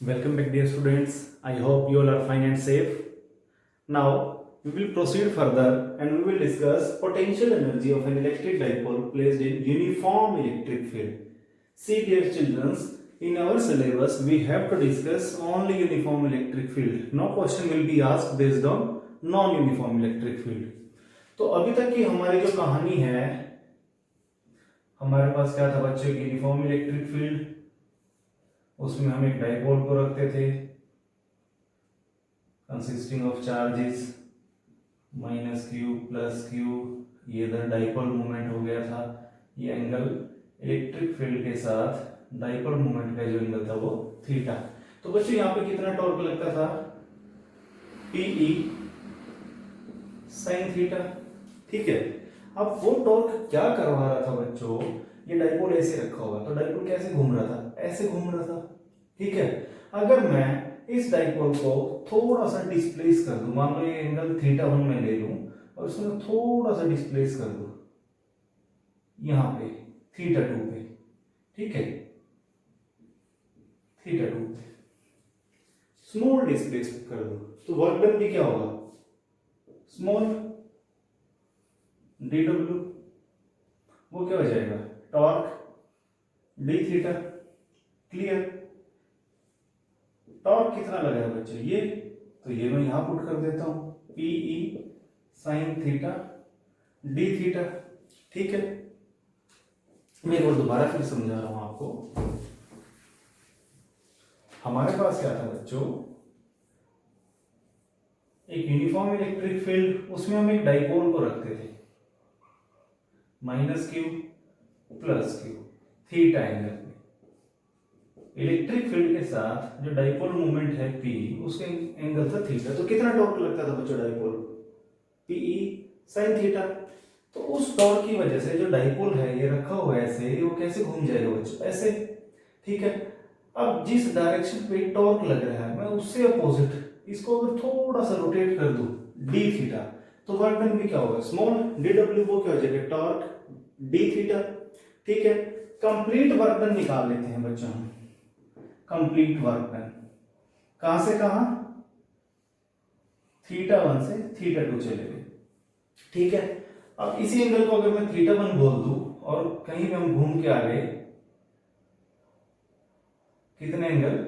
Welcome back, dear students. I hope you all are fine and safe. Now, we will proceed further and we will discuss potential energy of an electric dipole placed in uniform electric field. See, dear children, in our syllabus, we have to discuss only uniform electric field. No question will be asked based on non-uniform electric field. तो अभी तक की हमारी जो कहानी है, हमारे पास क्या था बच्चों, यूनिफॉर्म इलेक्ट्रिक फील्ड, उसमें हम एक डाइपोल को रखते थे consisting of charges minus Q plus Q, ये इधर डाइपोल मोमेंट हो गया था। ये एंगल इलेक्ट्रिक फील्ड के साथ डाइपोल मोमेंट का जो एंगल था वो थीटा। तो बच्चों यहाँ पे कितना टॉर्क लगता था, पीई साइन थीटा। ठीक है, अब वो टॉर्क क्या करवा रहा था बच्चों, ये डाइपोल ऐसे रखा हुआ, तो डाइपोल कैसे घूम रहा था, ऐसे घूम रहा था। ठीक है, अगर मैं इस डाइपोल को थोड़ा सा डिस्प्लेस कर दूं, मान लो ये एंगल थीटा 1 में ले लूं और इसमें थोड़ा सा डिस्प्लेस कर दूं यहां पे थीटा 2 पे, ठीक है, थीटा 2 पे स्मॉल डिस्प्लेस कर दूं, तो वर्क डन भी क्या होगा, स्मॉल dw, वो क्या हो जाएगा, torque D theta. Clear, torque कितना लगा है बच्चे, ये तो ये मैं यहां पुट कर देता हूं, P E sine theta D theta. ठीक है, मैं एक बार दोबारा फिर समझा रहा हूं आपको। हमारे पास क्या था बच्चों, एक यूनिफॉर्म इलेक्ट्रिक फील्ड, उसमें हम एक डाइपोल को रखते थे minus Q plus Q theta angle में। इलेक्ट्रिक फील्ड के साथ जो डाइपोल मूवमेंट है पी, उसके एंगल था थीटा। तो कितना टॉर्क लगता था बच्चों डाइपोल, पीई साइन थीटा। तो उस टॉर्क की वजह से जो डाइपोल है ये रखा हुआ है ऐसे, वो कैसे घूम जाएगा बच्चों, ऐसे। ठीक है, अब जिस डायरेक्शन पे टॉर्क लग रहा है मैं उससे अपोजिट इसको अगर थोड़ा सा रोटेट कर दूं डी थीटा, तो वर्क डन भी क्या होगा, स्मॉल डी डब्ल्यू, वो क्या हो जाएगा, टॉर्क डी थीटा। ठीक है, कंप्लीट वर्क डन निकाल लेते हैं बच्चों हम। कंप्लीट वर्क डन कहां से कहां, थीटा 1 से थीटा 2 चले गए। ठीक है, अब इसी एंगल को अगर मैं थीटा 1 बोल दूं और कहीं भी हम घूम के आ गए, कितने एंगल,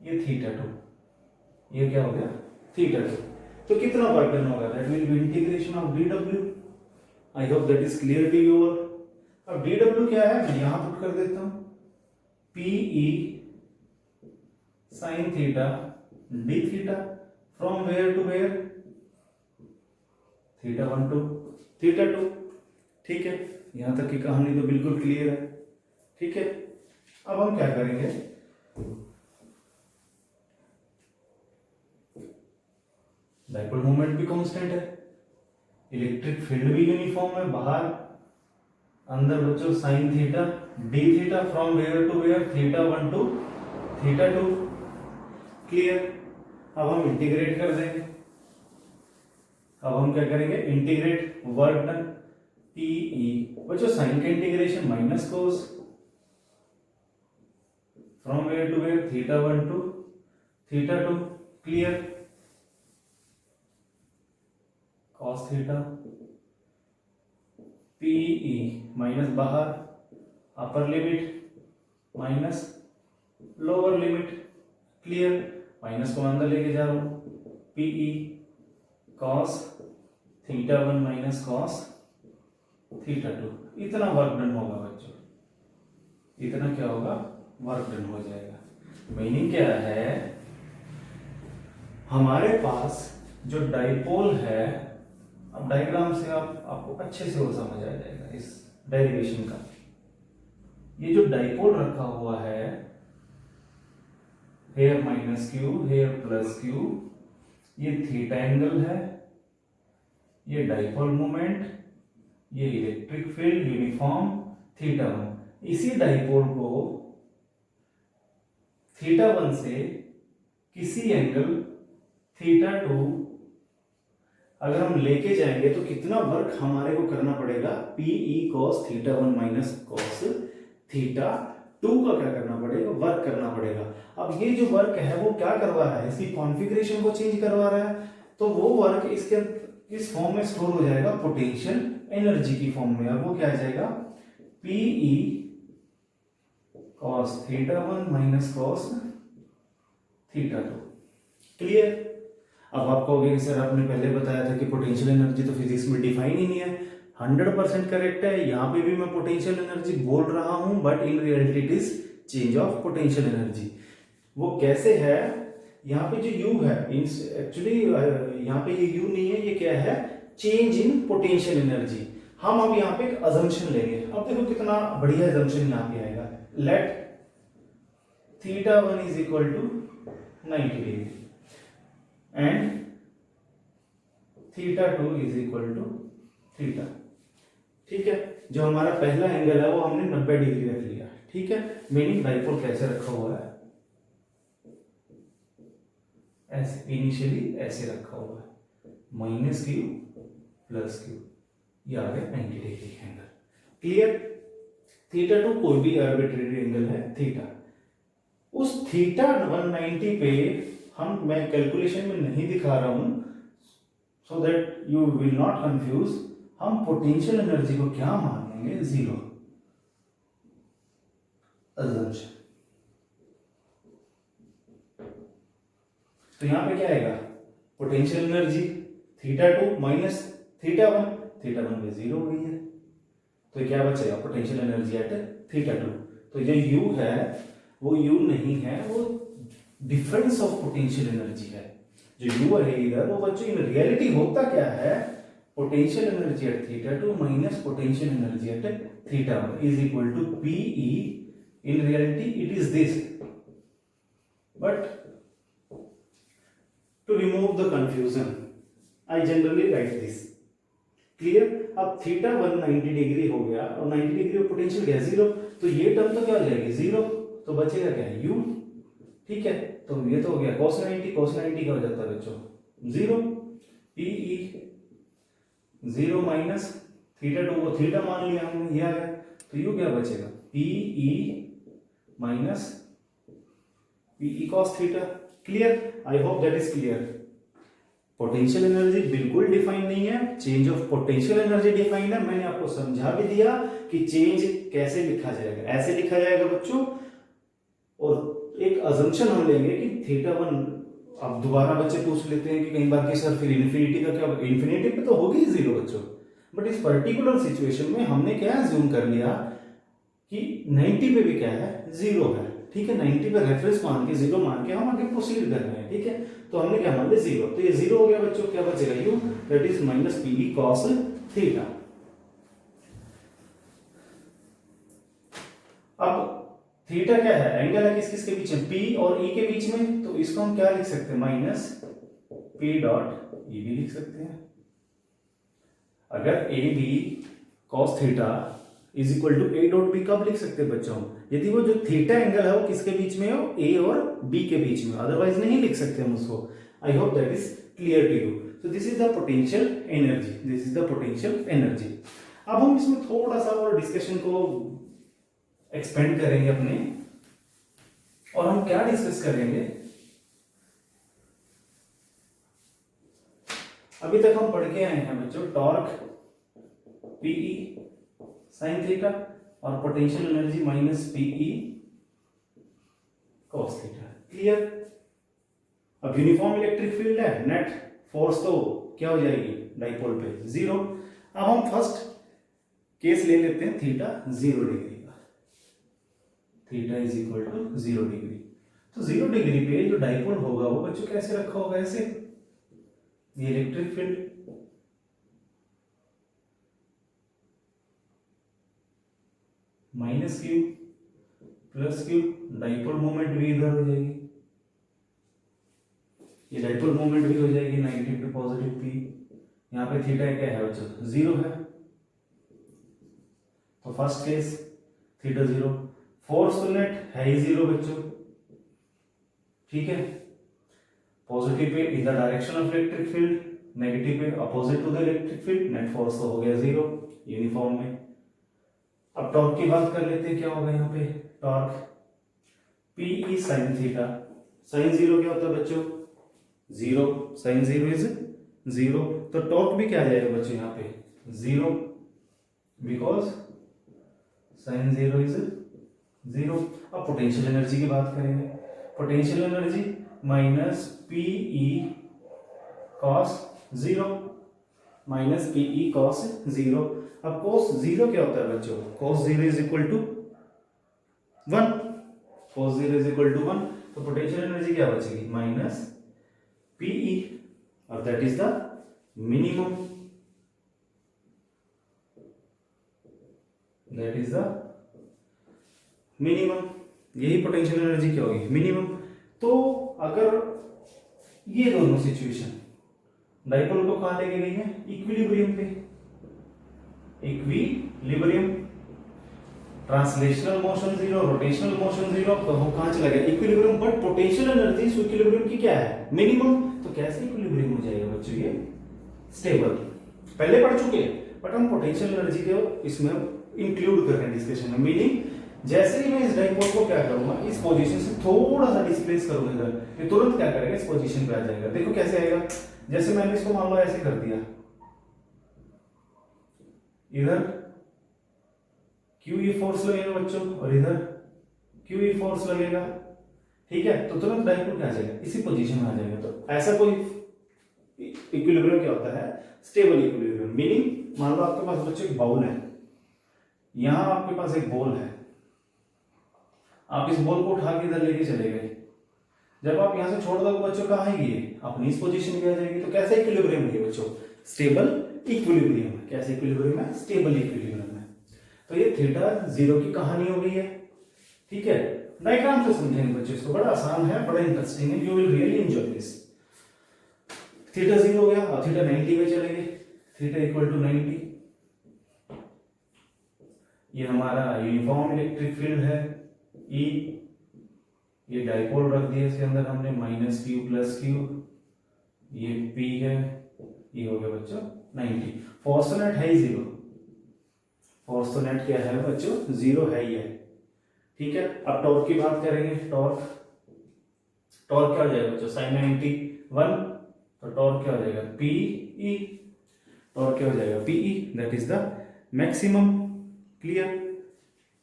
ये थीटा 2, ये क्या हो गया, थीटा 2। तो कितना वर्क डन होगा, that will be integration of dw। I hope that is clear to you all. अब dw क्या है, मैं यहां पुट कर देता हूं, P E sine theta D theta, from where to where, theta 1 to theta 2। ठीक है, यहां तक की कहानी तो बिल्कुल क्लियर है। ठीक है, अब हम क्या करेंगे, डाइपोल मोमेंट भी कांस्टेंट है, इलेक्ट्रिक फील्ड भी यूनिफॉर्म है, बाहर अंदर बच्चों sine theta D theta, from where to where, theta 1 to theta 2। Clear, अब हम इंटीग्रेट कर देंगे। अब हम क्या करेंगे, इंटीग्रेट वर्क डन पीई, बच्चों साइन का integration minus cos, from where to where, theta 1 to theta 2। Clear, cos theta PE minus बाहर, upper limit minus lower limit. Clear, minus को अंदर लेके जा रहा हूं, P E cos theta 1 minus cos theta 2। इतना वर्क डन होगा बच्चों, इतना क्या होगा, वर्क डन हो जाएगा। मीनिंग क्या है, हमारे पास जो डाइपोल है, अब डायग्राम से आपको अच्छे से वो समझ आ जाएगा इस डेरिवेशन का। ये जो डाइपोल रखा हुआ है, here minus Q here plus Q, ये थीटा एंगल है, ये डाइपोल मोमेंट, ये इलेक्ट्रिक फील्ड यूनिफॉर्म थीटा 1। इसी डाइपोल को थीटा 1 से किसी एंगल थीटा 2 अगर हम लेके जाएंगे तो कितना वर्क हमारे को करना पड़ेगा, P E cos theta 1 minus cos theta 2 का क्या करना पड़ेगा, वर्क करना पड़ेगा। अब ये जो वर्क है वो क्या करवा रहा है, इसकी कॉन्फ़िगरेशन को चेंज करवा रहा है, तो वो वर्क इसके इस फॉर्म में स्टोर हो जाएगा पोटेंशियल एनर्जी की फॉर्म में, और वो क्या आ जाएगा Pe cos θ1 minus cos θ2। Clear. अब आप कहोगे कि सर आपने पहले बताया था कि पोटेंशियल एनर्जी तो फिजिक्स में डिफाइन ही नहीं है। 100% करेक्ट है, यहाँ पे भी मैं पोटेंशियल एनर्जी बोल रहा हूं, but in reality it is change of potential energy. वो कैसे है, यहाँ पे जो u है एक्चुअली यहाँ पे ये u नहीं है, ये क्या है, चेंज इन पोटेंशियल एनर्जी। हम अब यहाँ पे एक अजम्पशन लेंगे। अब देखो कितना बढ़िया अजम्पशन यहाँ पे आएगा, let θ1 is equal to 90 degree and θ2 is equal to theta. ठीक है, जो हमारा पहला एंगल है वो हमने 90 डिग्री रख लिया। ठीक है, मीनिंग डाइपोल कैसे रखा हुआ है, ऐसे इनिशियली ऐसे रखा हुआ है, माइनस क्यू प्लस क्यू, ये आ गया 90 डिग्री एंगल। क्लियर। θ2 कोई भी आर्बिट्रेरी एंगल है थीटा, उस थीटा 190 पे मैं कैलकुलेशन में नहीं दिखा रहा हूं so that you will not confuse, हम पोटेंशियल एनर्जी को क्या मान लेंगे, जीरो अजम्पशन। तो यहां पे क्या आएगा, पोटेंशियल एनर्जी θ2 माइनस θ1, θ1 पे जीरो हो गई है, तो क्या बचेगा, पोटेंशियल एनर्जी एट θ2। तो ये u है वो u नहीं है, वो डिफरेंस ऑफ पोटेंशियल एनर्जी है। जो u है इधर, वो बच्चों इन रियलिटी होता क्या है, potential energy at θ2 minus potential energy at θ1 is equal to Pe। In reality it is this, but to remove the confusion I generally write this. Clear. अब थीटा 190 डिग्री हो गया और 90 डिग्री में potential गया zero, तो ये term तो क्या हो जाएगी, जीरो, तो बचेगा क्या, u। ठीक है, तो ये तो हो गया cos 90, cos 90 क्या हो जाता है बच्चों, जीरो। Pe जीरो माइनस θ2 को थीटा मान लिया हमने, ये आ गया, तो u क्या बचेगा, Pe minus Pe cos theta. Clear. I hope that is clear. Potential energy बिल्कुल डिफाइन नहीं है, change of potential energy define है। मैंने आपको समझा भी दिया कि चेंज कैसे लिखा जाएगा, ऐसे लिखा जाएगा बच्चों, और एक अजम्पशन हम लेंगे कि θ1, अब दोबारा बच्चे पूछ लेते हैं कि कई बार कि सर फिर इन्फिनिटी का क्या, इन्फिनिटी पे तो होगी जीरो बच्चों, बट इस पर्टिकुलर सिचुएशन में हमने क्या अज्यूम कर लिया कि 90 पे भी क्या है, जीरो है। ठीक है, 90 पे रेफरेंस मान के, जीरो मान के हम आगे प्रोसीड कर रहे हैं। ठीक है, तो हमने क्या मान लिया, जीरो, तो ये जीरो हो गया बच्चों, क्या बचेगा, u, that is minus Pe cos theta. अब थीटा क्या है, एंगल है किस किस के बीच में, P और E के बीच में, तो इसको हम क्या लिख सकते हैं, माइनस P डॉट E भी लिख सकते हैं। अगर A B cos theta is equal to A dot B कब लिख सकते हैं बच्चों, यदि वो जो थीटा एंगल है वो किसके बीच में हो, ए और बी के बीच में, अदरवाइज नहीं लिख सकते हम उसको। I hope that is clear to you. So this is the potential energy, this is the potential energy. अब हम इसमें थोड़ा सा और डिस्कशन को एक्सपेंड करेंगे अपने, और हम क्या डिस्कस करेंगे, अभी तक हम पढ़ के आए हैं बच्चों टॉर्क Pe साइन थीटा और potential energy minus Pe cos theta. Clear. अब यूनिफॉर्म इलेक्ट्रिक फील्ड है, नेट फोर्स तो क्या हो जाएगी डाइपोल पे, जीरो। अब हम फर्स्ट केस ले लेते हैं थीटा 0 डिग्री का, theta is equal to 0 degree. तो 0 डिग्री पे जो डाइपोल होगा वो बच्चों कैसे रखा होगा, ऐसे, ये electric field minus Q plus Q, dipole moment भी इधर हो जाएगी, ये डाइपोल मोमेंट भी हो जाएगी नेगेटिव टू पॉजिटिव पी। यहाँ पे थीटा क्या है बच्चों, जीरो है, तो first case theta zero. Force तो नेट है ही जीरो बच्चों। ठीक है, पॉजिटिव पे in the direction of electric field, negative पे opposite to the electric field, net force तो हो गया जीरो यूनिफॉर्म में। अब टॉर्क की बात कर लेते हैं, क्या होगा यहाँ पे torque, P E sine theta. Sine zero क्या होता है बच्चों? Zero. Sine zero is zero. तो टॉर्क भी क्या आ जाएगा बच्चों यहाँ पे? Zero, because sine zero is zero. अब पोटेंशियल एनर्जी की बात करेंगे। Potential energy minus P E cos zero, minus P E cos zero. अब कॉस जीरो क्या होता है बच्चों? Cos zero is equal to one. Cos zero is equal to one. तो पोटेंशियल एनर्जी क्या बचेगी? माइनस पी ई, और that is the minimum. That is the minimum. यही पोटेंशियल एनर्जी क्या होगी? मिनिमम। तो अगर ये दोनों सिचुएशन डाइपोल को कहां लेके गई है? इक्विलिब्रियम पे। Equilibrium, translational motion zero, rotational motion zero, तो वो कहां चला गया? Equilibrium. But potential energy equilibrium की क्या है? मिनिमम। तो कैसे इक्विलिब्रियम हो जाएगा बच्चों? ये स्टेबल। पहले पढ़ चुके हैं, बट हम पोटेंशियल एनर्जी को इसमें इंक्लूड कर रहे हैं डिस्कशन में। मीनिंग जैसे ही मैं इस डाइपोल को क्या करूंगा, इस पोजीशन से थोड़ा सा डिस्प्लेस करूंगा इधर, ये तुरंत क्या करेगा? इस पोजीशन पे आ जाएगा। देखो कैसे आएगा? जैसे मैंने इसको मान लो ऐसे कर दिया, इधर QE फोर्स लगेगा बच्चों, और इधर QE फोर्स लगेगा। ठीक है, तो तुरंत डाइपोल क्या आ जाएगा? इसी पोजीशन में आ जाएगा। तो ऐसा कोई इक्विलिब्रियम क्या होता है? Stable equilibrium. मीनिंग मान लो आपके पास बच्चों एक बाउल है, यहां आपके पास एक बॉल है, आप इस बॉल को उठा के इधर लेके चले गए। जब आप यहां से छोड़ दोगे बच्चों, कहां आएगी? अपनी इस पोजीशन पे आ जाएगी। तो कैसा इक्विलिब्रियम है बच्चों? Stable equilibrium. कैसे इक्विलिब्रियम है? स्टेबल इक्विलिब्रियम है। तो ये थीटा जीरो की कहानी हो गई है। ठीक है, डायग्राम से समझेंगे बच्चों इसको, बड़ा आसान है, बड़ा इंटरेस्टिंग है, you will really enjoy this. Theta zero हो गया, अब थीटा 90 पे चलेंगे। थीटा इक्वल टू 90, ये हमारा यूनिफॉर्म इलेक्ट्रिक फील्ड है E। ये डाइपोल रख दिया इसके अंदर हमने, माइनस क्यू प्लस क्यू, ये P है, ये हो गया बच्चों 90। फोर्स तो नेट है ही जीरो। फोर्स तो नेट क्या है बच्चों? जीरो है ही है। ठीक है, अब टॉर्क की बात करेंगे। टॉर्क क्या हो जाएगा बच्चों? साइन 90 1। तो टॉर्क क्या हो जाएगा? P E. टॉर्क क्या हो जाएगा? P E, that is the maximum. Clear.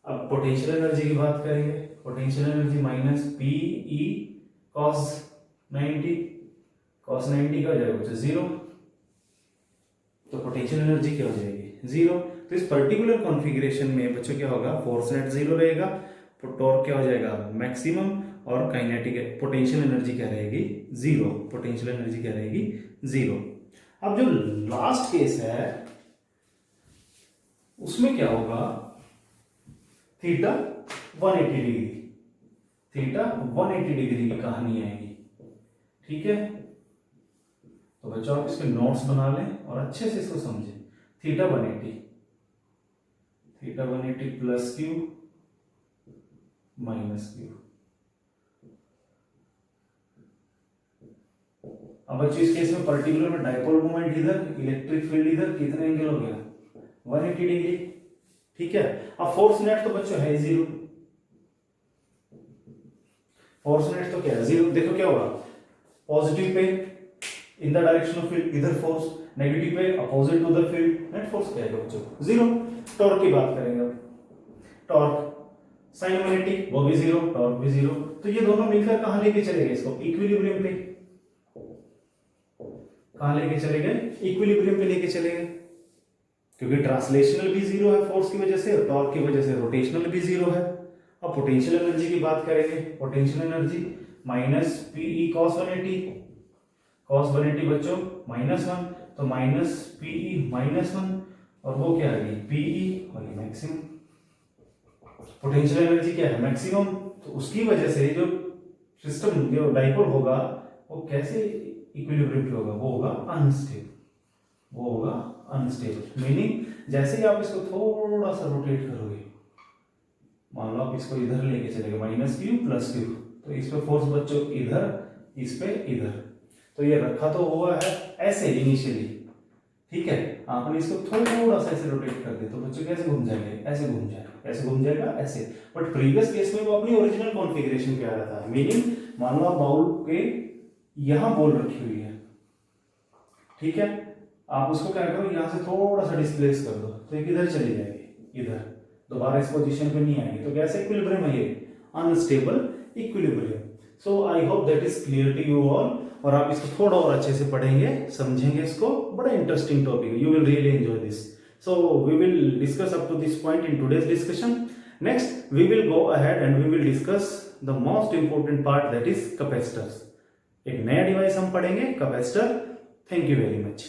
अब पोटेंशियल एनर्जी की बात करेंगे। Potential energy minus P E cos 90। Cos 90 का हो जाएगा बच्चों? जीरो। तो पोटेंशियल एनर्जी क्या हो जाएगी? जीरो। तो इस पर्टिकुलर कॉन्फ़िगरेशन में बच्चों क्या होगा? फोर्स नेट जीरो रहेगा, टॉर्क क्या हो जाएगा? मैक्सिमम, और काइनेटिक पोटेंशियल एनर्जी क्या रहेगी? जीरो। पोटेंशियल एनर्जी क्या रहेगी? जीरो। अब जो लास्ट केस है उसमें क्या होगा? Theta 180 degree. थीटा 180 डिग्री की कहानी आएगी। ठीक है, तो बच्चों आप इसके नोट्स बना लें और अच्छे से इसको समझें। Theta 180, theta 180 plus Q minus Q. अब बच्चों इस केस में पर्टिकुलर में डाइपोल मोमेंट इधर, इलेक्ट्रिक फील्ड इधर, कितने एंगल हो गया? 180 डिग्री। ठीक है, अब फोर्स नेट तो बच्चों है जीरो। फोर्स नेट तो क्या है? जीरो। देखो क्या होगा? पॉजिटिव पे in the direction of field इधर फोर्स, नेगेटिव पे opposite to the field, net force क्या है बच्चों? जीरो। टॉर्क की बात करेंगे अब। टॉर्क साइन 180 वो भी जीरो, टॉर्क भी जीरो। तो ये दोनों मिलकर कहां लेके चले गए इसको? इक्विलिब्रियम पे। कहां लेके चले गए? इक्विलिब्रियम पे लेके चले गए, क्योंकि ट्रांसलेशनल भी जीरो है फोर्स की वजह से, और टॉर्क की वजह से रोटेशनल भी जीरो है। अब पोटेंशियल एनर्जी की बात करेंगे। Potential energy minus P E cos 180। Cos 180 बच्चों -1, तो माइनस पीई -1, और वो क्या आ गई? पीई, और ये मैक्सिमम। पोटेंशियल एनर्जी क्या है? मैक्सिमम। तो उसकी वजह से जो सिस्टम, जो डाइपोल होगा, वो कैसे इक्विलिब्रियम पे होगा? वो होगा अनस्टेबल। वो होगा अनस्टेबल। मीनिंग जैसे ही आप इसको थोड़ा सा रोटेट करोगे, मान लो आप इसको इधर लेके चलेंगे, माइनस क्यू प्लस क्यू, तो इस पे फोर्स बच्चों इधर, इस पे इधर, तो ये रखा तो हुआ है ऐसे इनिशियली। ठीक है, आपने इसको थोड़ा सा ऐसे रोटेट कर दिया तो बच्चों कैसे घूम जाएंगे? ऐसे घूम जाएंगे। ऐसे घूम जाएगा ऐसे, बट प्रीवियस केस में वो अपनी ओरिजिनल कॉन्फ़िगरेशन पे आ रहा था। मीनिंग मान लो आप बाउल के यहां बॉल रखी हुई है, ठीक है, आप उसको क्या करो यहाँ से थोड़ा सा डिस्प्लेस कर दो तो एक इधर चली जाएगी, इधर दोबारा इस पोजीशन पे नहीं आएगी, तो कैसे इक्विलिब्रियम है ये, unstable equilibrium. So I hope that is clear to you all, और आप इसको थोड़ा और अच्छे से पढ़ेंगे, समझेंगे इसको, बड़ा इंटरेस्टिंग टॉपिक है, you will really enjoy this. So we will discuss up to this point in today's discussion. Next we will go ahead and we will discuss the most important part, that is capacitors. एक नया device हम पढ़ेंगे, capacitor. Thank you very much.